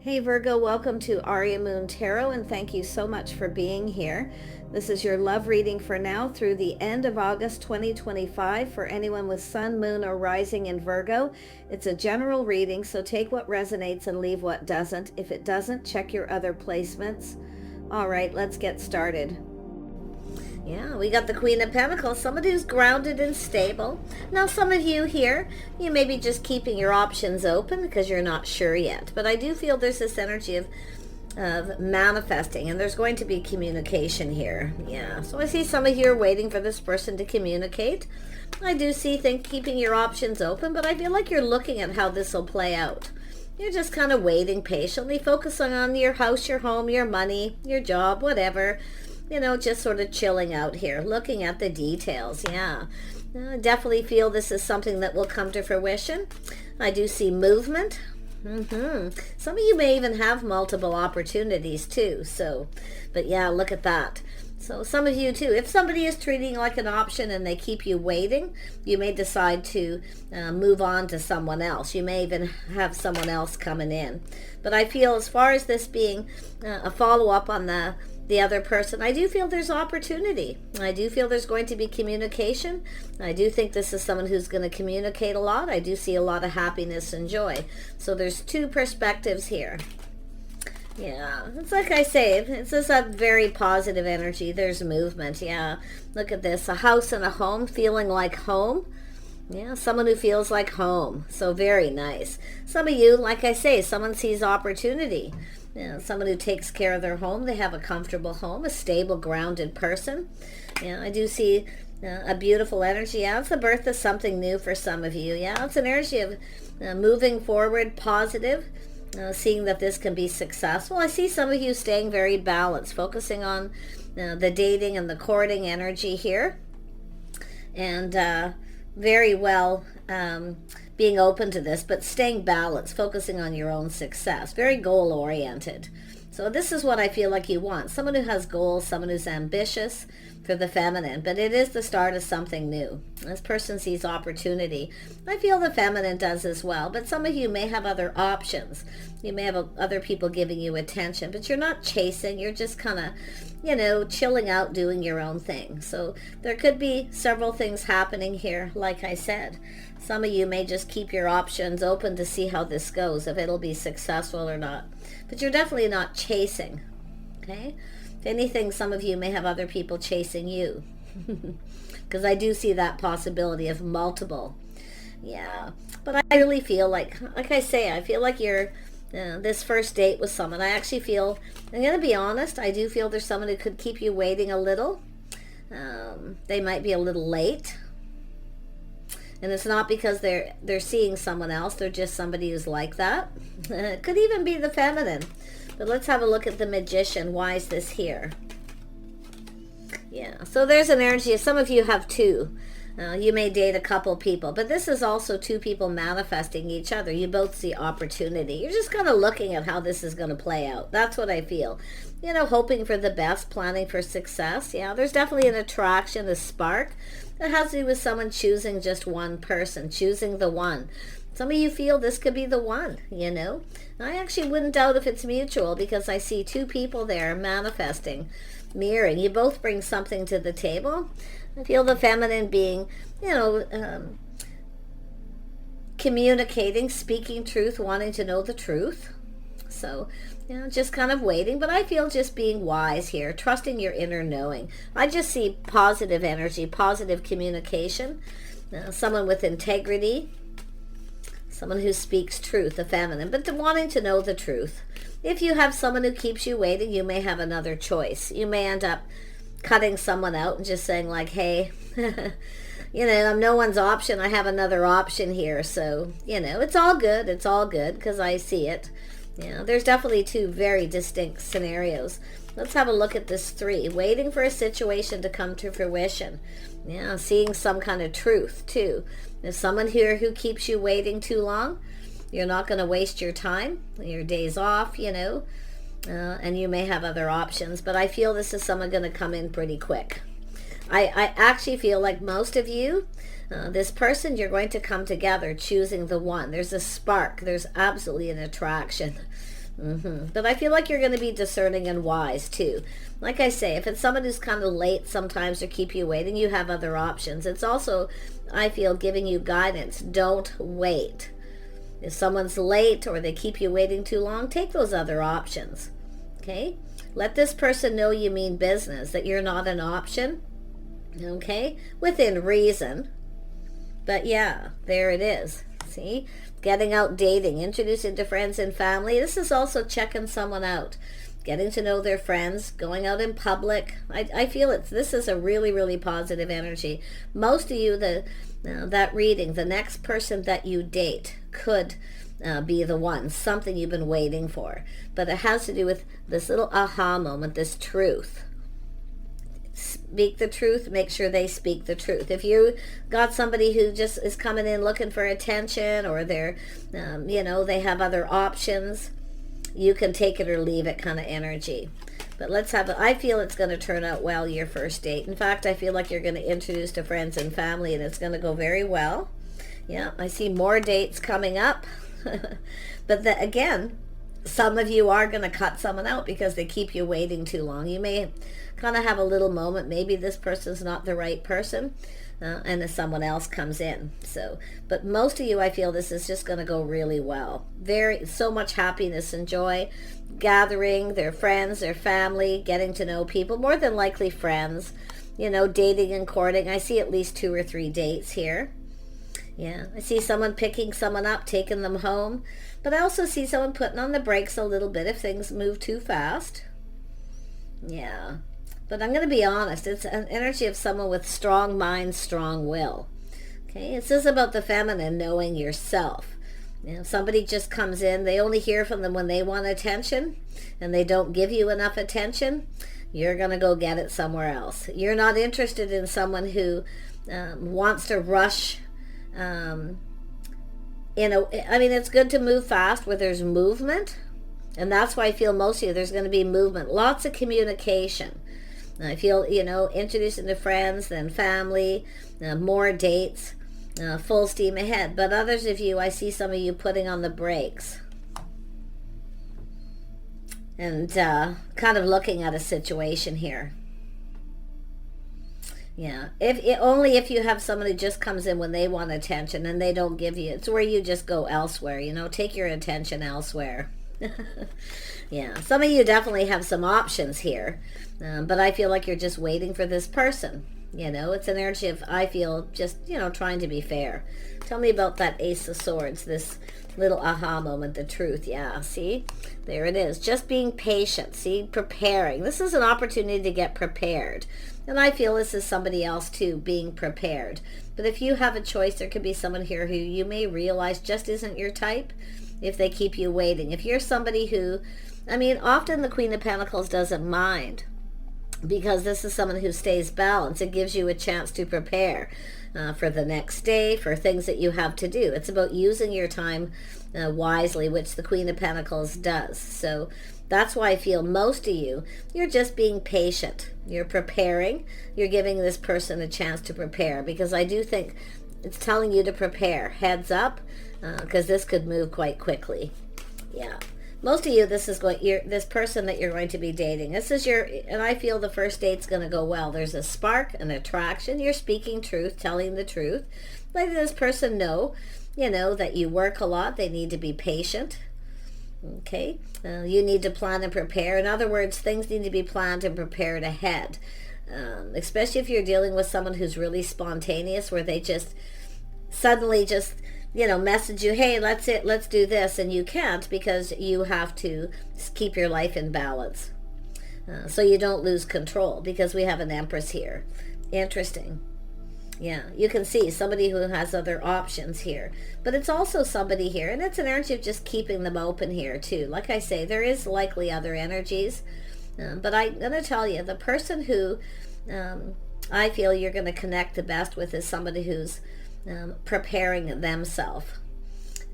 Hey Virgo, welcome to Aria Moon Tarot, and thank you so much for being here. This is your love reading for now through the end of August 2025 for anyone with Sun, Moon, or Rising in Virgo. It's a general reading, so take what resonates and leave what doesn't. If it doesn't, check your other placements. All right, let's get started. Yeah, we got the Queen of Pentacles, somebody who's grounded and stable. Now, some of you here, you may be just keeping your options open because you're not sure yet. But I do feel there's this energy of manifesting, and there's going to be communication here. Yeah, so I see some of you are waiting for this person to communicate. I do see keeping your options open, but I feel like you're looking at how this will play out. You're just kind of waiting patiently, focusing on your house, your home, your money, your job, whatever. You know, just sort of chilling out here, looking at the details. Yeah, I definitely feel this is something that will come to fruition. I do see movement. Some of you may even have multiple opportunities too. So, but yeah, look at that. So some of you too, if somebody is treating like an option and they keep you waiting, you may decide to move on to someone else. You may even have someone else coming in. But I feel as far as this being a follow-up on the other person, I do feel there's opportunity. I do feel there's going to be communication. I do think this is someone who's going to communicate a lot. I do see a lot of happiness and joy. So there's two perspectives here. Yeah, it's like I say, it's just a very positive energy. There's movement. Yeah, look at this, a house and a home, feeling like home. Yeah, someone who feels like home. So very nice. Some of you, like I say, someone sees opportunity. You know, someone who takes care of their home. They have a comfortable home, a stable, grounded person. Yeah, I do see a beautiful energy. Yeah, it's the birth of something new for some of you. Yeah, it's an energy of moving forward, positive, seeing that this can be successful. I see some of you staying very balanced, focusing on the dating and the courting energy here. And very well being open to this, but staying balanced, focusing on your own success, very goal-oriented. So this is what I feel like you want. Someone who has goals, someone who's ambitious for the feminine, but it is the start of something new. This person sees opportunity. I feel the feminine does as well, but some of you may have other options. You may have other people giving you attention, but you're not chasing. You're just kind of, you know, chilling out, doing your own thing. So there could be several things happening here, like I said. Some of you may just keep your options open to see how this goes, if it'll be successful or not. But you're definitely not chasing, okay? If anything, some of you may have other people chasing you. Because I do see that possibility of multiple. Yeah, but I really feel like I say, I feel like you're this first date with someone. I actually feel, I'm going to be honest, I do feel there's someone who could keep you waiting a little. They might be a little late. And it's not because they're seeing someone else. They're just somebody who's like that. It could even be the feminine. But let's have a look at the Magician. Why is this here? Yeah, so there's an energy. Some of you have two. You may date a couple people. But this is also two people manifesting each other. You both see opportunity. You're just kind of looking at how this is going to play out. That's what I feel. You know, hoping for the best, planning for success. Yeah, there's definitely an attraction, a spark. It has to do with someone choosing just one person, choosing the one. Some of you feel this could be the one, you know. I actually wouldn't doubt if it's mutual because I see two people there manifesting, mirroring. You both bring something to the table. I feel the feminine being, you know, communicating, speaking truth, wanting to know the truth. So, you know, just kind of waiting. But I feel just being wise here, trusting your inner knowing. I just see positive energy, positive communication, someone with integrity, someone who speaks truth, the feminine, but wanting to know the truth. If you have someone who keeps you waiting, you may have another choice. You may end up cutting someone out and just saying like, hey, you know, I'm no one's option. I have another option here. So, you know, it's all good. It's all good because I see it. Yeah, there's definitely two very distinct scenarios. Let's have a look at this 3. Waiting for a situation to come to fruition. Yeah, seeing some kind of truth too. There's someone here who keeps you waiting too long. You're not going to waste your time, your days off, you know, and you may have other options. But I feel this is someone going to come in pretty quick. I actually feel like most of you, this person, you're going to come together choosing the one. There's a spark. There's absolutely an attraction. But I feel like you're going to be discerning and wise too. Like I say, if it's someone who's kind of late sometimes or keep you waiting, you have other options. It's also, I feel, giving you guidance. Don't wait. If someone's late or they keep you waiting too long, take those other options. Okay? Let this person know you mean business, that you're not an option. Okay? Within reason. But yeah, there it is. See? Getting out dating, introducing to friends and family. This is also checking someone out. Getting to know their friends, going out in public. I feel this is a really, really positive energy. Most of you, that reading, the next person that you date could be the one, something you've been waiting for. But it has to do with this little aha moment, this truth. Speak the truth, make sure they speak the truth. If you got somebody who just is coming in looking for attention, or they're, they have other options, you can take it or leave it kind of energy. But let's have it. I feel it's going to turn out well, your first date. In fact, I feel like you're going to introduce to friends and family, and it's going to go very well. Yeah, I see more dates coming up. But again, some of you are going to cut someone out because they keep you waiting too long. You may kind of have a little moment, maybe this person's not the right person, and if someone else comes in. But most of you, I feel this is just going to go really well. So much happiness and joy, gathering their friends, their family, getting to know people, more than likely friends, dating and courting. I see at least 2 or 3 dates here. Yeah, I see someone picking someone up, taking them home. But I also see someone putting on the brakes a little bit if things move too fast. Yeah. But I'm going to be honest. It's an energy of someone with strong mind, strong will. Okay? This is about the feminine, knowing yourself. Somebody just comes in. They only hear from them when they want attention. And they don't give you enough attention. You're going to go get it somewhere else. You're not interested in someone who wants to rush. It's good to move fast where there's movement, and that's why I feel most of you, there's going to be movement, lots of communication. I feel, introducing to friends, then family, more dates, full steam ahead. But others of you, I see some of you putting on the brakes and kind of looking at a situation here. Yeah, only if you have someone who just comes in when they want attention and they don't give you. It's where you just go elsewhere. Take your attention elsewhere. Yeah, some of you definitely have some options here, but I feel like you're just waiting for this person. It's an energy of, I feel, just trying to be fair. Tell me about that Ace of Swords, this little aha moment, the truth. Yeah, see, there it is. Just being patient. See, preparing. This is an opportunity to get prepared. And I feel this is somebody else too, being prepared. But if you have a choice, there could be someone here who you may realize just isn't your type if they keep you waiting. If you're somebody who, often the Queen of Pentacles doesn't mind, because this is someone who stays balanced. It gives you a chance to prepare for the next day, for things that you have to do. It's about using your time wisely, which the Queen of Pentacles does. So that's why I feel most of you, you're just being patient. You're preparing. You're giving this person a chance to prepare, because I do think it's telling you to prepare. Heads up, because this could move quite quickly. Yeah. Most of you, this person that you're going to be dating, and I feel the first date's going to go well. There's a spark, an attraction. You're speaking truth, telling the truth. Letting this person know, that you work a lot. They need to be patient. Okay? You need to plan and prepare. In other words, things need to be planned and prepared ahead. Especially if you're dealing with someone who's really spontaneous, where they just suddenly message you, hey, let's do this, and you can't, because you have to keep your life in balance. So you don't lose control, because we have an Empress here. Interesting. Yeah, you can see somebody who has other options here. But it's also somebody here, and it's an energy of just keeping them open here too. Like I say, there is likely other energies. But I'm going to tell you, the person who I feel you're going to connect the best with is somebody who's preparing themselves.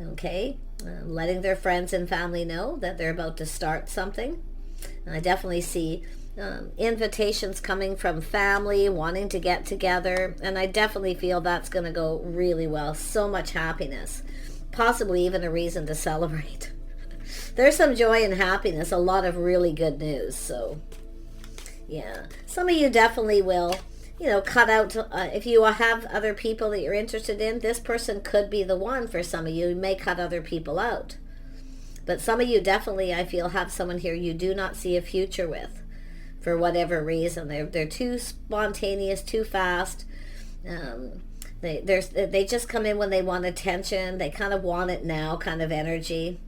Okay? Letting their friends and family know that they're about to start something. I definitely see invitations coming from family wanting to get together, and I definitely feel that's going to go really well. So much happiness, possibly even a reason to celebrate. There's some joy and happiness, a lot of really good news. So, yeah. Some of you definitely will, cut out, if you have other people that you're interested in, this person could be the one for some of you. You may cut other people out. But some of you definitely, I feel, have someone here you do not see a future with for whatever reason. They're too spontaneous, too fast. They just come in when they want attention. They kind of want it now kind of energy.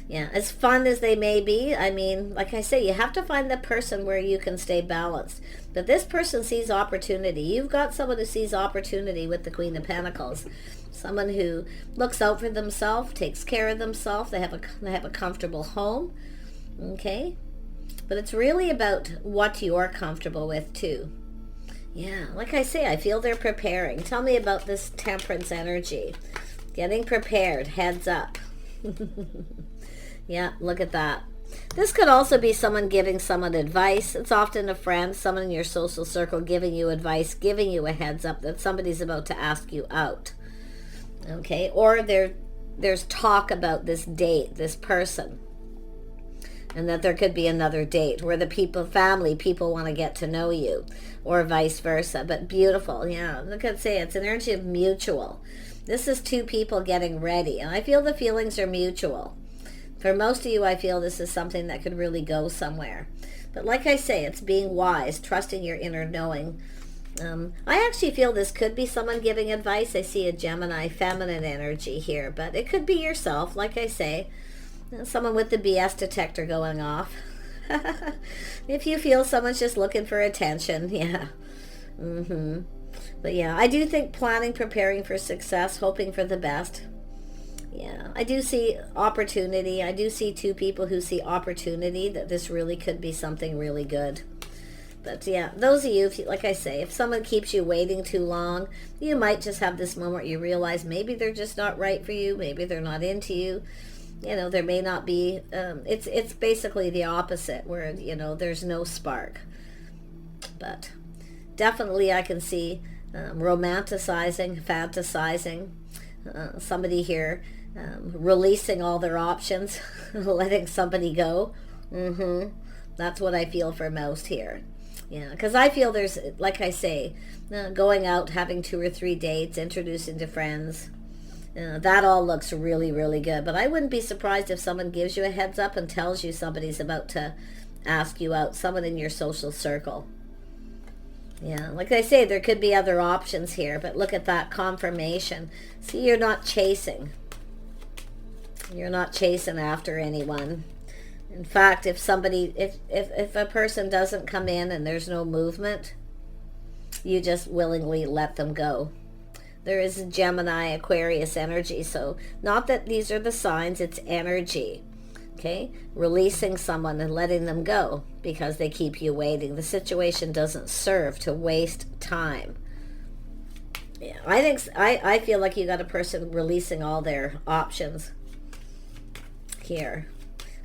Yeah, as fun as they may be, I mean, like I say, you have to find the person where you can stay balanced. But this person sees opportunity. You've got someone who sees opportunity with the Queen of Pentacles. Someone who looks out for themselves, takes care of themselves. They have a comfortable home. Okay? But it's really about what you're comfortable with too. Yeah, like I say, I feel they're preparing. Tell me about this Temperance energy. Getting prepared, heads up. Yeah, look at that. This could also be someone giving someone advice. It's often a friend, someone in your social circle giving you advice, giving you a heads up that somebody's about to ask you out. Okay, or there's talk about this date, this person, and that there could be another date where the people want to get to know you, or vice versa. But beautiful, yeah. Look at say it's an energy of mutual. This is two people getting ready, and I feel the feelings are mutual. For most of you, I feel this is something that could really go somewhere. But like I say, it's being wise, trusting your inner knowing. I actually feel this could be someone giving advice. I see a Gemini feminine energy here, but it could be yourself, like I say. Someone with the BS detector going off. If you feel someone's just looking for attention, yeah. But yeah, I do think planning, preparing for success, hoping for the best. Yeah, I do see opportunity. I do see two people who see opportunity, that this really could be something really good. But yeah, those of you, like I say, if someone keeps you waiting too long, you might just have this moment where you realize maybe they're just not right for you. Maybe they're not into you. There may not be, it's basically the opposite where, there's no spark. But definitely I can see romanticizing, fantasizing, somebody here releasing all their options, letting somebody go. That's what I feel for most here. Yeah, because I feel there's, like I say, going out, having 2 or 3 dates, introducing to friends. That all looks really, really good. But I wouldn't be surprised if someone gives you a heads up and tells you somebody's about to ask you out, someone in your social circle. Yeah, like I say, there could be other options here, but look at that confirmation. See, you're not chasing. You're not chasing after anyone. In fact, if a person doesn't come in and there's no movement, you just willingly let them go. There is a Gemini, Aquarius energy. So not that these are the signs, it's energy. Okay? Releasing someone and letting them go because they keep you waiting. The situation doesn't serve to waste time. Yeah, I feel like you got a person releasing all their options here,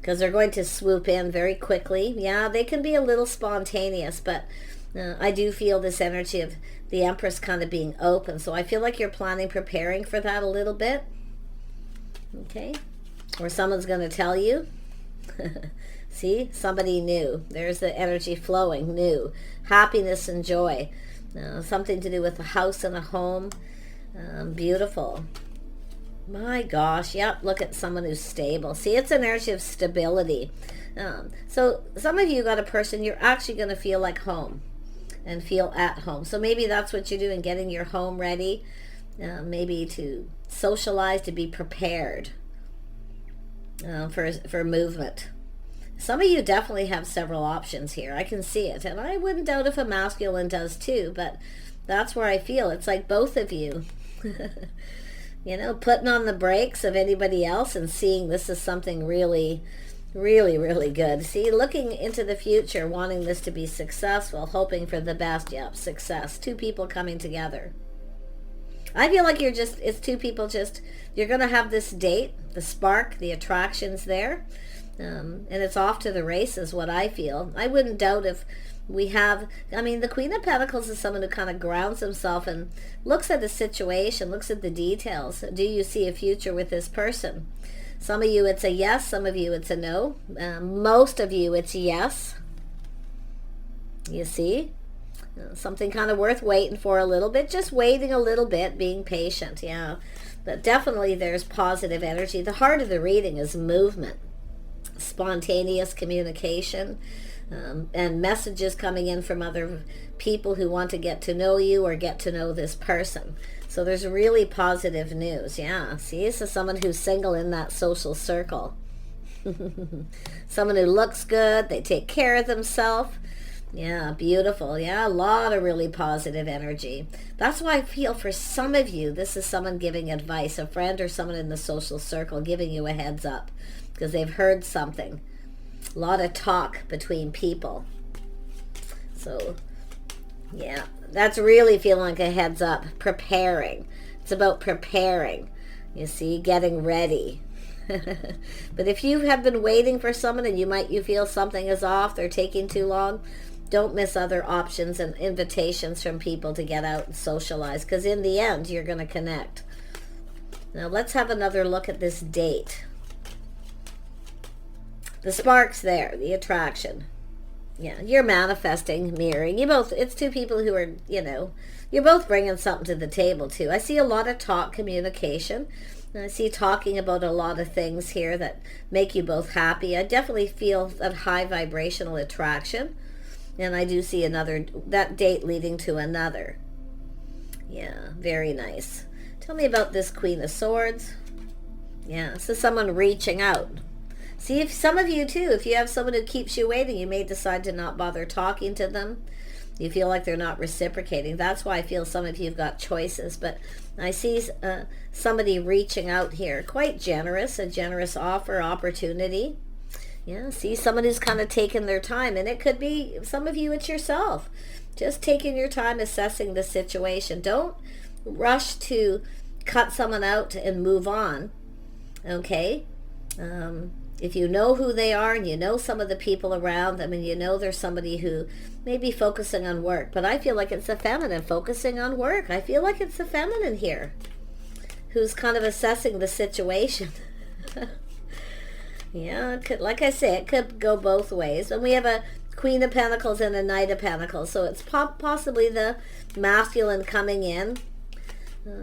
because they're going to swoop in very quickly. Yeah, they can be a little spontaneous, but I do feel this energy of the Empress kind of being open. So I feel like you're planning, preparing for that a little bit. Okay? Or someone's going to tell you. See? Somebody new. There's the energy flowing, new. Happiness and joy. Something to do with a house and a home. Beautiful. My gosh, yep, look at someone who's stable. See, it's an energy of stability. So some of you got a person you're actually going to feel like home and feel at home. So maybe that's what you're doing, getting your home ready, maybe to socialize, to be prepared for movement. Some of you definitely have several options here. I can see it. And I wouldn't doubt if a masculine does too, but that's where I feel. It's like both of you. Putting on the brakes of anybody else and seeing this is something really, really, really good. See, looking into the future, wanting this to be successful, hoping for the best. Yep, success. 2 people coming together. I feel like it's 2 people you're going to have this date, the spark, the attraction's there. And it's off to the races, what I feel. I wouldn't doubt if we have, the Queen of Pentacles is someone who kind of grounds himself and looks at the situation, looks at the details. Do you see a future with this person? Some of you it's a yes, some of you it's a no. Most of you it's yes. You see? Something kind of worth waiting for a little bit. Just waiting a little bit, being patient, yeah. But definitely there's positive energy. The heart of the reading is movement, spontaneous communication, and messages coming in from other people who want to get to know you or get to know this person. So there's really positive news, yeah. See, this is someone who's single in that social circle. Someone who looks good, they take care of themselves. Yeah, beautiful. Yeah, a lot of really positive energy. That's why I feel for some of you, this is someone giving advice, a friend or someone in the social circle giving you a heads up because they've heard something. A lot of talk between people. So, yeah, that's really feeling like a heads up. Preparing. It's about preparing. You see, getting ready. But if you have been waiting for someone and you feel something is off, they're taking too long, don't miss other options and invitations from people to get out and socialize, because in the end, you're going to connect. Now, let's have another look at this date. The spark's there, the attraction. Yeah, you're manifesting, mirroring. It's two people who are, you're both bringing something to the table, too. I see a lot of talk, communication. I see talking about a lot of things here that make you both happy. I definitely feel that high vibrational attraction. And I do see that date leading to another. Yeah, very nice. Tell me about this Queen of Swords. Yeah, this is someone reaching out. See, if some of you too, if you have someone who keeps you waiting, you may decide to not bother talking to them. You feel like they're not reciprocating. That's why I feel some of you have got choices. But I see somebody reaching out here. Quite generous, a generous offer, opportunity. Yeah, see someone who's kind of taken their time, and it could be some of you, it's yourself. Just taking your time assessing the situation. Don't rush to cut someone out and move on, okay? If you know who they are and you know some of the people around them and you know there's somebody who may be focusing on work, but I feel like it's a feminine focusing on work. I feel like it's a feminine here who's kind of assessing the situation. Yeah, it could, like I say, it could go both ways. And we have a Queen of Pentacles and a Knight of Pentacles. So it's possibly the masculine coming in,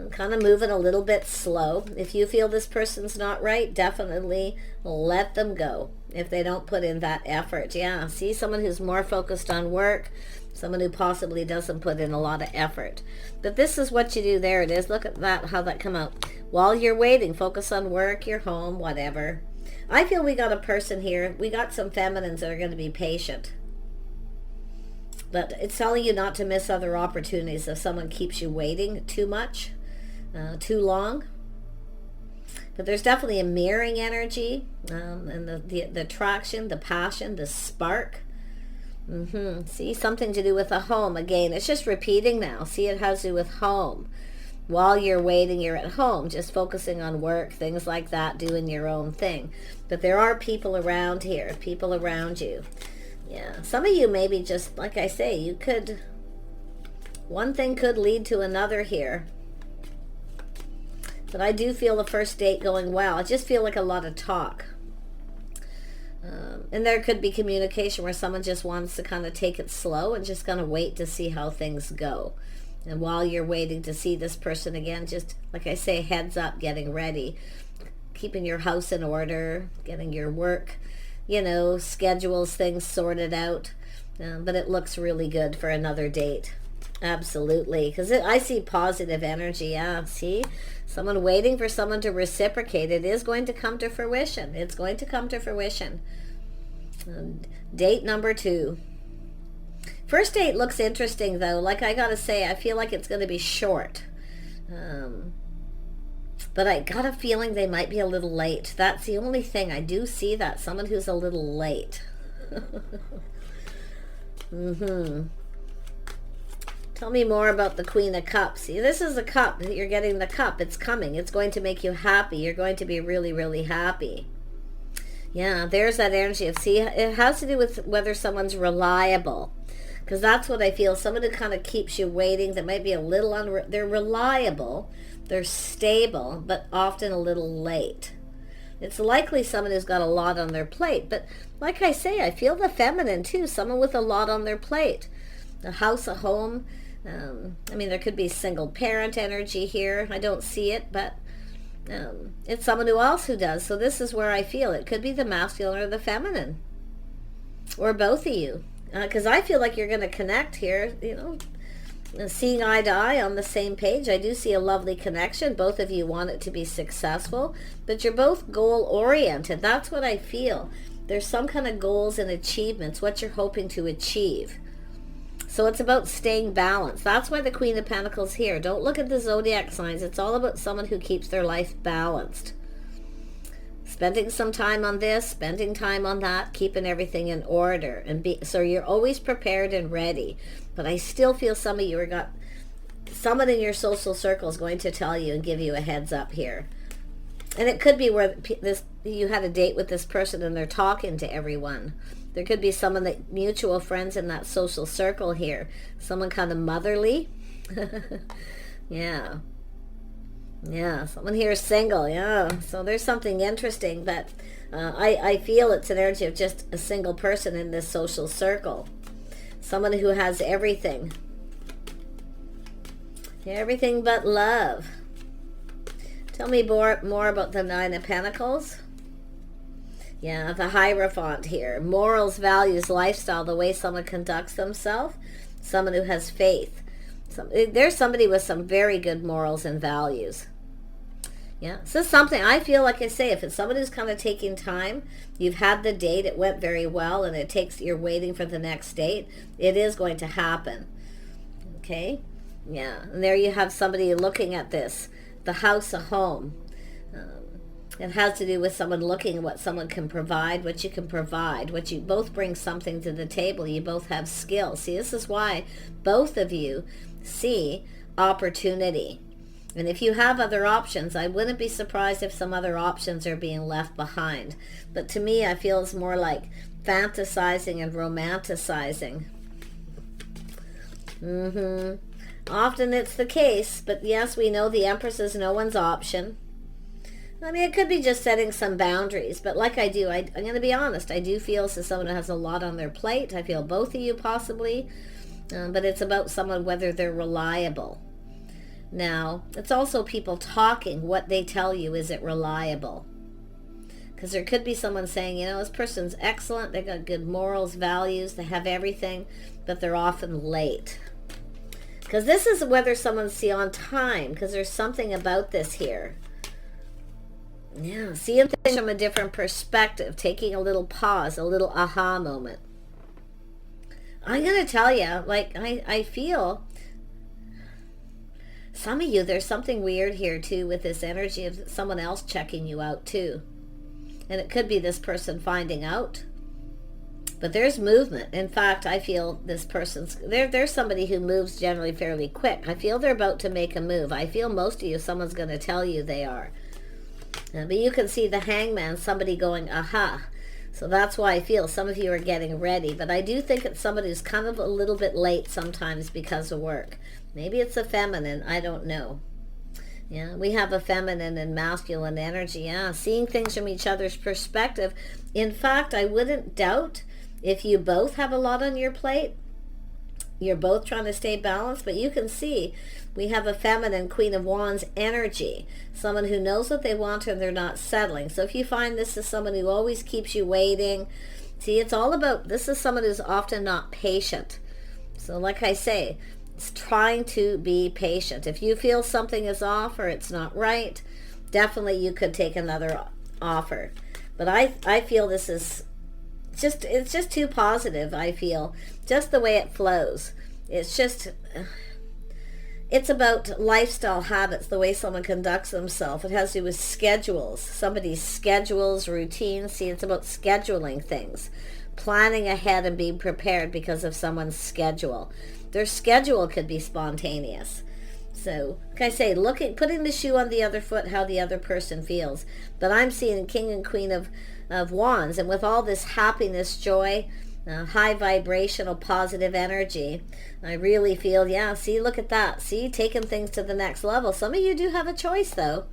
kind of moving a little bit slow. If you feel this person's not right, definitely let them go if they don't put in that effort. Yeah, see someone who's more focused on work, someone who possibly doesn't put in a lot of effort. But this is what you do. There it is. Look at that, how that come out. While you're waiting, focus on work, your home, whatever. I feel we got a person here. We got some feminines that are going to be patient. But it's telling you not to miss other opportunities if someone keeps you waiting too much, too long. But there's definitely a mirroring energy, and the attraction, the passion, the spark. See, something to do with a home. Again, it's just repeating now. See, it has to do with home. While you're waiting, you're at home, just focusing on work, things like that, doing your own thing. But there are people around here, people around you. Yeah, some of you maybe just, like I say, one thing could lead to another here. But I do feel the first date going well. I just feel like a lot of talk. And there could be communication where someone just wants to kind of take it slow and just kind of wait to see how things go. And while you're waiting to see this person again, just, like I say, heads up, getting ready, keeping your house in order, getting your work, schedules, things sorted out. But it looks really good for another date. Absolutely. Because I see positive energy. Yeah, see? Someone waiting for someone to reciprocate. It is going to come to fruition. It's going to come to fruition. Date number 2. First date looks interesting, though. Like I gotta say, I feel like it's going to be short. But I got a feeling they might be a little late. That's the only thing. I do see that. Someone who's a little late. Tell me more about the Queen of Cups. See, this is a cup. You're getting the cup. It's coming. It's going to make you happy. You're going to be really, really happy. Yeah, there's that energy of, see, it has to do with whether someone's reliable. Because that's what I feel. Someone who kind of keeps you waiting, that might be a little they're reliable, they're stable, but often a little late. It's likely someone who's got a lot on their plate. But like I say, I feel the feminine too. Someone with a lot on their plate. A house, a home. I mean, there could be single parent energy here. I don't see it, but it's someone else who does. So this is where I feel it could be the masculine or the feminine, or both of you, because I feel like you're going to connect here, you know, seeing eye to eye on the same page. I do see a lovely connection. Both of you want it to be successful, but you're both goal oriented. That's what I feel. There's some kind of goals and achievements, what you're hoping to achieve. So it's about staying balanced. That's why the Queen of Pentacles here. Don't look at the zodiac signs. It's all about someone who keeps their life balanced. Spending some time on this, spending time on that, keeping everything in order. So you're always prepared and ready. But I still feel some of you are got someone in your social circle is going to tell you and give you a heads up here. And it could be where you had a date with this person and they're talking to everyone. There could be someone that mutual friends in that social circle here. Someone kind of motherly. Yeah. Yeah, someone here is single. Yeah, so there's something interesting, but I feel it's an energy of just a single person in this social circle. Someone who has everything. Everything but love. Tell me more about the Nine of Pentacles. Yeah, the Hierophant here. Morals, values, lifestyle, the way someone conducts themselves. Someone who has faith. There's somebody with some very good morals and values. Yeah, so something, I feel like I say, if it's somebody who's kind of taking time, you've had the date, it went very well, and you're waiting for the next date, it is going to happen. Okay? Yeah, and there you have somebody looking at this. The house, a home. It has to do with someone looking at what someone can provide, what you can provide, what you both bring something to the table. You both have skills. See, this is why both of you see opportunity. And if you have other options, I wouldn't be surprised if some other options are being left behind. But to me, I feel it's more like fantasizing and romanticizing. Often it's the case, but yes, we know the Empress is no one's option. I mean, it could be just setting some boundaries, but like I'm going to be honest, I do feel as someone who has a lot on their plate. I feel both of you possibly, but it's about someone, whether they're reliable. Now, it's also people talking, what they tell you, is it reliable? Because there could be someone saying, you know, this person's excellent, they got good morals, values, they have everything, but they're often late. Because this is whether someone's on time, because there's something about this here. Yeah, seeing things from a different perspective, taking a little pause, a little aha moment. I'm going to tell you, like, I feel some of you, there's something weird here too with this energy of someone else checking you out too. And it could be this person finding out. But there's movement. In fact, I feel this person's, there's somebody who moves generally fairly quick. I feel they're about to make a move. I feel most of you, someone's going to tell you they are. But you can see the Hangman, somebody going, aha. So that's why I feel some of you are getting ready. But I do think it's somebody who's kind of a little bit late sometimes because of work. Maybe it's a feminine, I don't know. Yeah, we have a feminine and masculine energy. Yeah, seeing things from each other's perspective. In fact, I wouldn't doubt if you both have a lot on your plate. You're both trying to stay balanced, but you can see we have a feminine Queen of Wands energy. Someone who knows what they want and they're not settling. So if you find this is someone who always keeps you waiting, see, it's all about, this is someone who's often not patient. So like I say, it's trying to be patient. If you feel something is off or it's not right, definitely you could take another offer. But I feel this is it's just too positive. I feel just the way it flows. It's about lifestyle habits, the way someone conducts themselves. It has to do with schedules, somebody's schedules, routines. See, it's about scheduling things, planning ahead and being prepared because of someone's schedule. Their schedule could be spontaneous. So, like I say, putting the shoe on the other foot, how the other person feels. But I'm seeing King and Queen of Wands, and with all this happiness, joy, high vibrational, positive energy, I really feel, yeah, see, look at that. See, taking things to the next level. Some of you do have a choice, though.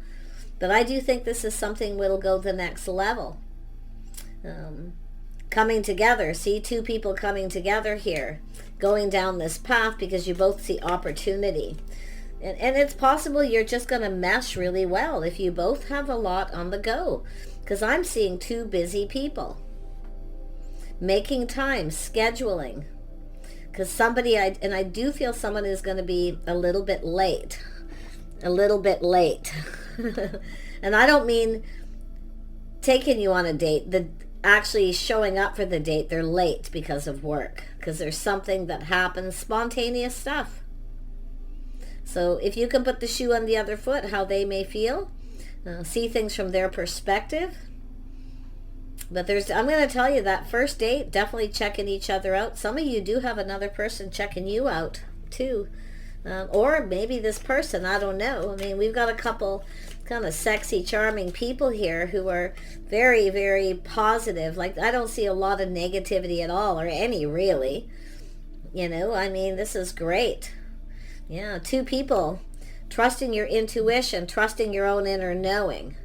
But I do think this is something that'll go the next level. Coming together. See, two people coming together here, going down this path because you both see opportunity. And it's possible you're just going to mesh really well if you both have a lot on the go. Because I'm seeing two busy people. Making time, scheduling. Because somebody, I do feel someone is going to be a little bit late. A little bit late. And I don't mean taking you on a date. Actually showing up for the date, they're late because of work. Because there's something that happens, spontaneous stuff. So if you can put the shoe on the other foot, how they may feel, see things from their perspective. But I'm going to tell you that first date, definitely checking each other out. Some of you do have another person checking you out too. Or maybe this person, I don't know. I mean, we've got a couple kind of sexy, charming people here who are very, very positive. Like, I don't see a lot of negativity at all, or any really. You know, I mean, this is great. Yeah, two people trusting your intuition, trusting your own inner knowing.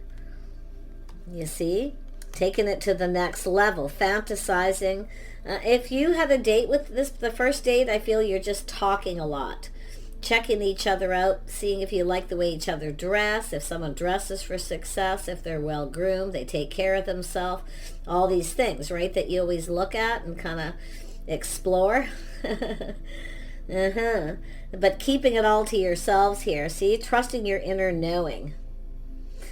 You see? Taking it to the next level, fantasizing. If you had a date with the first date, I feel you're just talking a lot. Checking each other out, seeing if you like the way each other dress, if someone dresses for success, if they're well groomed, they take care of themselves, all these things, right, that you always look at and kind of explore. But keeping it all to yourselves here, see, trusting your inner knowing.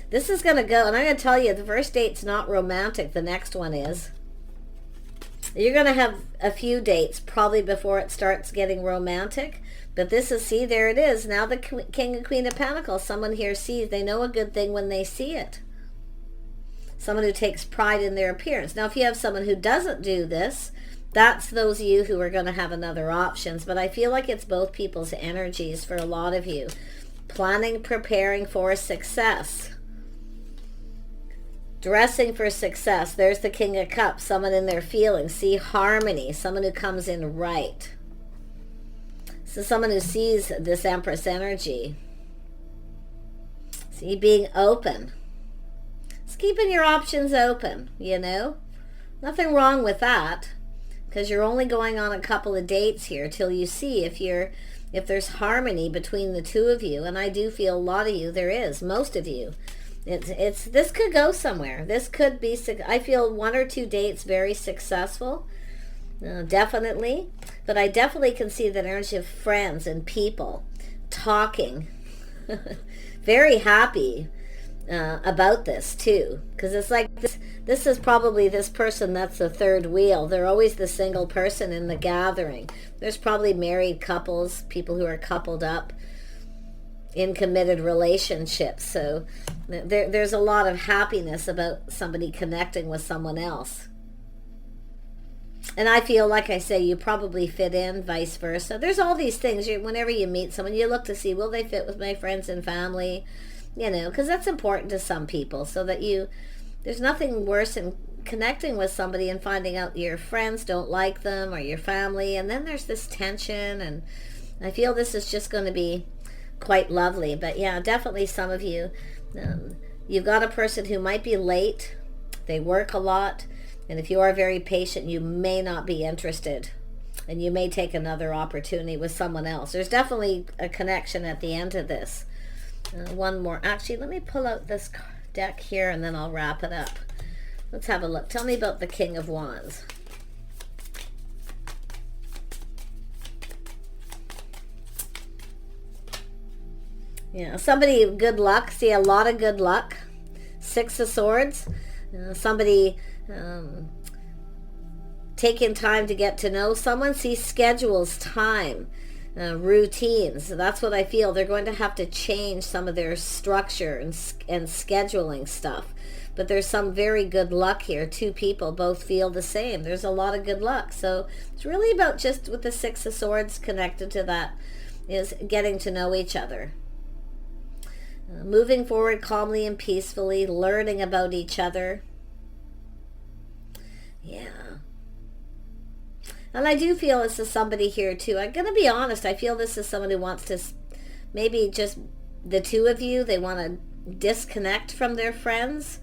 This is going to go, and I'm going to tell you, the first date's not romantic, the next one is. You're going to have a few dates probably before it starts getting romantic. But this is, see, there it is. Now the King and Queen of Pentacles, someone here sees, they know a good thing when they see it. Someone who takes pride in their appearance. Now, if you have someone who doesn't do this, that's those of you who are going to have another options. But I feel like it's both people's energies for a lot of you. Planning, preparing for success. Dressing for success. There's the King of Cups, someone in their feelings. See, harmony, someone who comes in right. So someone who sees this Empress energy. See, being open. It's keeping your options open, you know. Nothing wrong with that. Because you're only going on a couple of dates here till you see if there's harmony between the two of you. And I do feel a lot of you, there is, most of you. This could go somewhere. This could be, I feel 1 or 2 dates very successful. Definitely. But I definitely can see the energy of friends and people talking. Very happy about this too. Because it's like this is probably this person that's the third wheel. They're always the single person in the gathering. There's probably married couples, people who are coupled up in committed relationships. So there's a lot of happiness about somebody connecting with someone else. And I feel, like I say, you probably fit in, vice versa. There's all these things. Whenever you meet someone, you look to see, will they fit with my friends and family? You know, because that's important to some people. So that there's nothing worse than connecting with somebody and finding out your friends don't like them or your family. And then there's this tension. And I feel this is just going to be quite lovely. But yeah, definitely some of you, you've got a person who might be late. They work a lot. And if you are very patient, you may not be interested. And you may take another opportunity with someone else. There's definitely a connection at the end of this. One more. Actually, let me pull out this deck here and then I'll wrap it up. Let's have a look. Tell me about the King of Wands. Yeah, somebody, good luck. See, a lot of good luck. 6 of Swords. Somebody taking time to get to know someone. See, schedules, time, routines. That's what I feel. They're going to have to change some of their structure and scheduling stuff. But there's some very good luck here. 2 people both feel the same. There's a lot of good luck. So it's really about, just with the 6 of Swords connected to that, is getting to know each other. Moving forward calmly and peacefully, learning about each other. Yeah. And I do feel this is somebody here too. I'm going to be honest. I feel this is someone who wants to, maybe just the 2 of you, they want to disconnect from their friends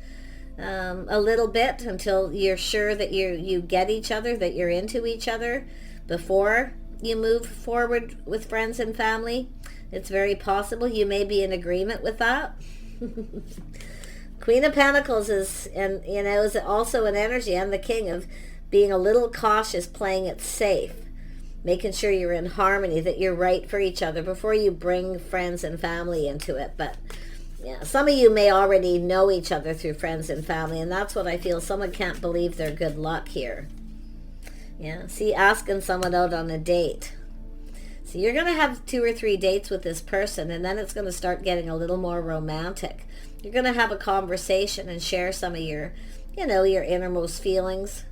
a little bit until you're sure that you get each other, that you're into each other before you move forward with friends and family. It's very possible you may be in agreement with that. Queen of Pentacles is also an energy, and the King, of being a little cautious, playing it safe, making sure you're in harmony, that you're right for each other before you bring friends and family into it. But yeah, some of you may already know each other through friends and family, and that's what I feel. Someone can't believe their good luck here. Yeah, see, asking someone out on a date. So you're going to have 2 or 3 dates with this person, and then it's going to start getting a little more romantic. You're going to have a conversation and share some of your, your innermost feelings.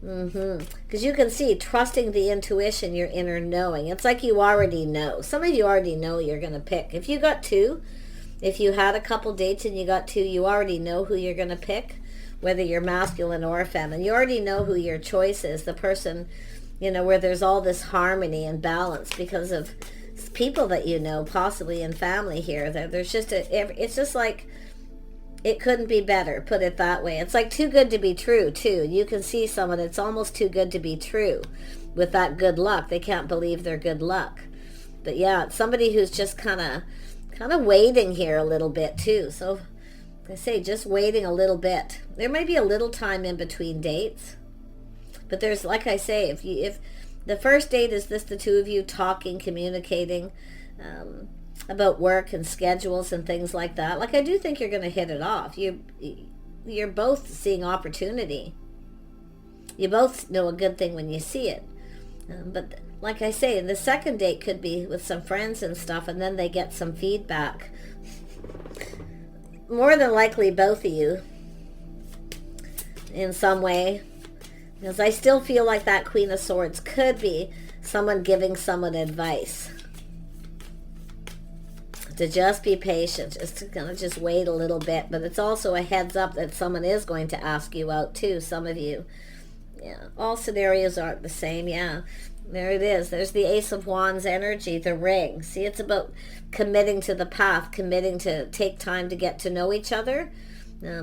Because you can see, trusting the intuition, your inner knowing. It's like you already know. Some of you already know you're going to pick. If you got 2, if you had a couple dates and you got 2, you already know who you're going to pick, whether you're masculine or feminine. You already know who your choice is, the person, where there's all this harmony and balance because of people that you know, possibly in family here. There's just it's just like, it couldn't be better, put it that way. It's like too good to be true, too. You can see someone, it's almost too good to be true with that good luck. They can't believe their good luck. But yeah, it's somebody who's just kind of waiting here a little bit, too. So I say, just waiting a little bit. There may be a little time in between dates. But there's, like I say, if the first date is the 2 of you talking, communicating, about work and schedules and things like that. Like, I do think you're going to hit it off. You're both seeing opportunity. You both know a good thing when you see it. But like I say, the second date could be with some friends and stuff, and then they get some feedback. More than likely, both of you, in some way. Because I still feel like that Queen of Swords could be someone giving someone advice. To just be patient, just wait a little bit. But it's also a heads up that someone is going to ask you out too, some of you. Yeah, all scenarios aren't the same. Yeah, there it is. There's the Ace of Wands energy, the ring. See, it's about committing to the path, committing to take time to get to know each other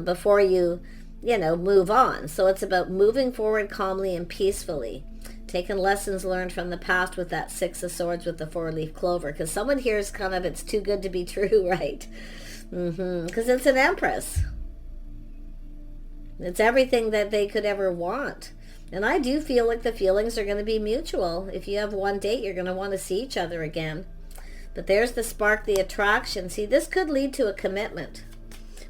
before you move on. So it's about moving forward calmly and peacefully. Taking lessons learned from the past with that 6 of Swords with the 4-leaf clover. Because someone here is kind of, it's too good to be true, right? Because it's an Empress. It's everything that they could ever want. And I do feel like the feelings are going to be mutual. If you have one date, you're going to want to see each other again. But there's the spark, the attraction. See, this could lead to a commitment.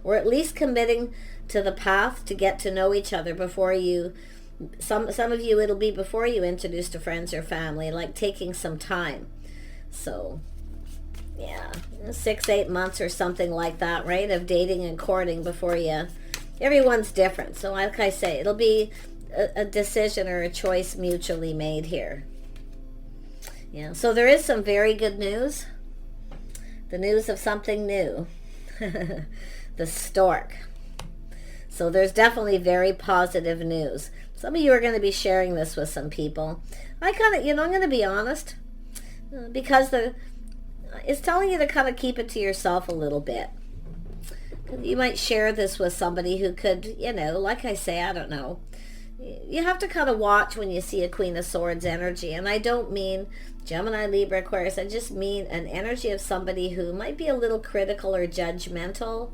Or at least committing to the path to get to know each other before you... Some of you, it'll be before you introduce to friends or family, like taking some time. So, yeah, 6-8 months or something like that, right, of dating and courting before you... Everyone's different. So like I say, it'll be a decision or a choice mutually made here. Yeah, so there is some very good news. The news of something new. The stork. So there's definitely very positive news. Some of you are going to be sharing this with some people. I kind of, I'm going to be honest, because it's telling you to kind of keep it to yourself a little bit. You might share this with somebody who could, like I say, I don't know. You have to kind of watch when you see a Queen of Swords energy. And I don't mean Gemini, Libra, Aquarius. I just mean an energy of somebody who might be a little critical or judgmental.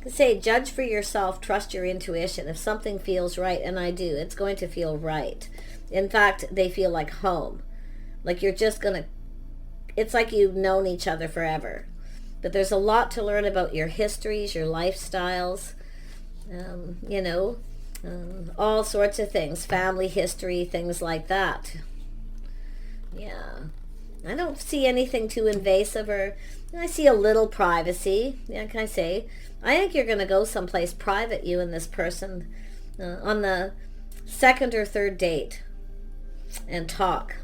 Say, judge for yourself, trust your intuition. If something feels right, and I do, it's going to feel right. In fact, they feel like home. Like you're just going to, it's like you've known each other forever. But there's a lot to learn about your histories, your lifestyles, all sorts of things, family history, things like that. Yeah. I don't see anything too invasive, or I see a little privacy. Like I say, I think you're going to go someplace private, you and this person, on the 2nd or 3rd date and talk.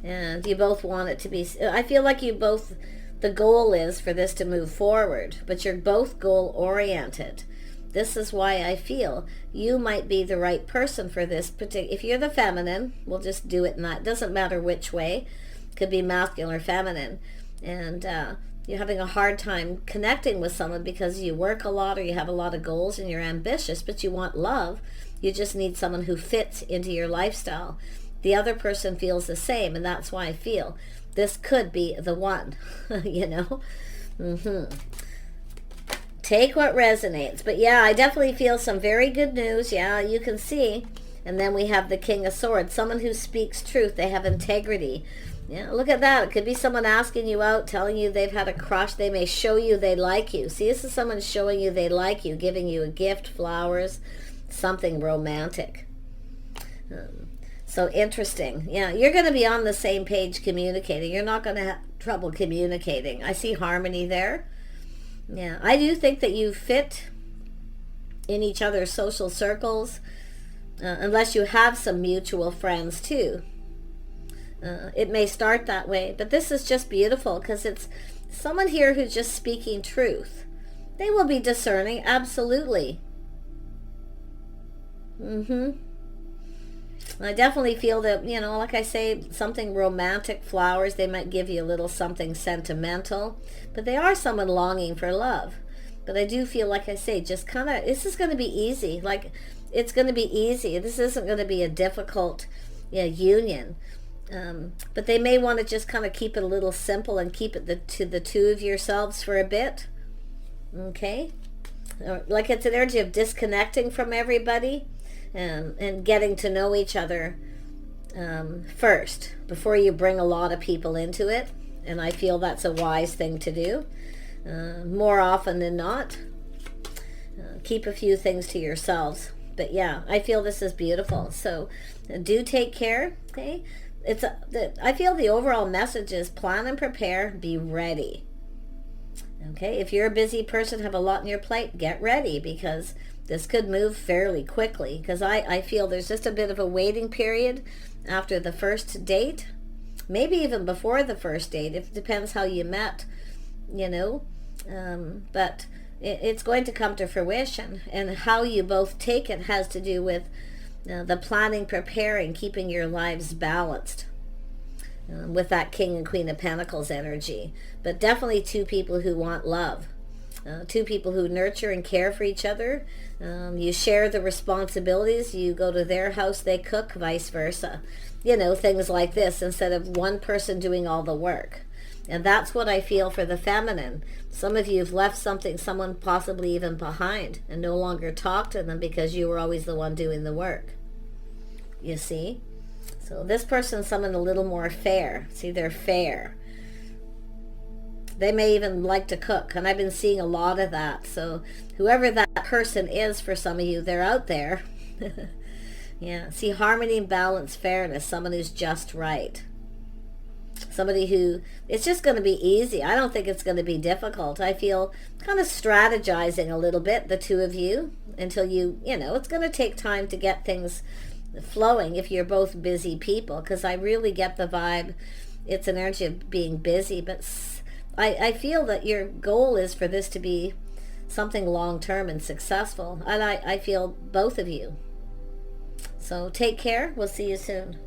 And you both want it to be, I feel like you both, the goal is for this to move forward, but you're both goal oriented. This is why I feel you might be the right person for this particular, if you're the feminine, we'll just do it in that, it doesn't matter which way, could be masculine or feminine. And you're having a hard time connecting with someone because you work a lot or you have a lot of goals and you're ambitious, but you want love. You just need someone who fits into your lifestyle. The other person feels the same, and that's why I feel this could be the one, you know? Take what resonates. But yeah, I definitely feel some very good news. Yeah, you can see. And then we have the King of Swords, someone who speaks truth. They have integrity. Yeah, look at that. It could be someone asking you out, telling you they've had a crush. They may show you they like you. See, this is someone showing you they like you, giving you a gift, flowers, something romantic. So interesting. Yeah, you're going to be on the same page communicating. You're not going to have trouble communicating. I see harmony there. Yeah, I do think that you fit in each other's social circles, unless you have some mutual friends too. It may start that way, but this is just beautiful because it's someone here who's just speaking truth. They will be discerning, absolutely. I definitely feel that, you know, like I say, something romantic, flowers, they might give you a little something sentimental, but they are someone longing for love. But I do feel, like I say, just kind of, this is going to be easy. Like, it's going to be easy. This isn't going to be a difficult union. But they may want to just kind of keep it a little simple and keep it to the two of yourselves for a bit. Okay? Like it's an energy of disconnecting from everybody. And getting to know each other first before you bring a lot of people into it. And I feel that's a wise thing to do. More often than not, keep a few things to yourselves. But yeah, I feel this is beautiful. So do take care. Okay, I feel the overall message is plan and prepare, be ready. Okay, if you're a busy person, have a lot on your plate, get ready, because this could move fairly quickly, because I feel there's just a bit of a waiting period after the first date, maybe even before the first date. It depends how you met, you know, but it's going to come to fruition, and how you both take it has to do with the planning, preparing, keeping your lives balanced. With that King and Queen of Pentacles energy. But definitely two people who want love. Two people who nurture and care for each other. You share the responsibilities. You go to their house, they cook, vice versa. You know, things like this, instead of one person doing all the work. And that's what I feel for the feminine. Some of you have left someone possibly even behind, and no longer talk to them because you were always the one doing the work. You see? So this person's someone a little more fair. See, they're fair. They may even like to cook, and I've been seeing a lot of that. So whoever that person is for some of you, they're out there. Yeah, see, harmony, balance, fairness, someone who's just right. Somebody who, it's just going to be easy. I don't think it's going to be difficult. I feel kind of strategizing a little bit, the two of you, until you know, it's going to take time to get things flowing if you're both busy people, because I really get the vibe it's an energy of being busy. But I feel that your goal is for this to be something long-term and successful, and I feel both of you. So take care. We'll see you soon.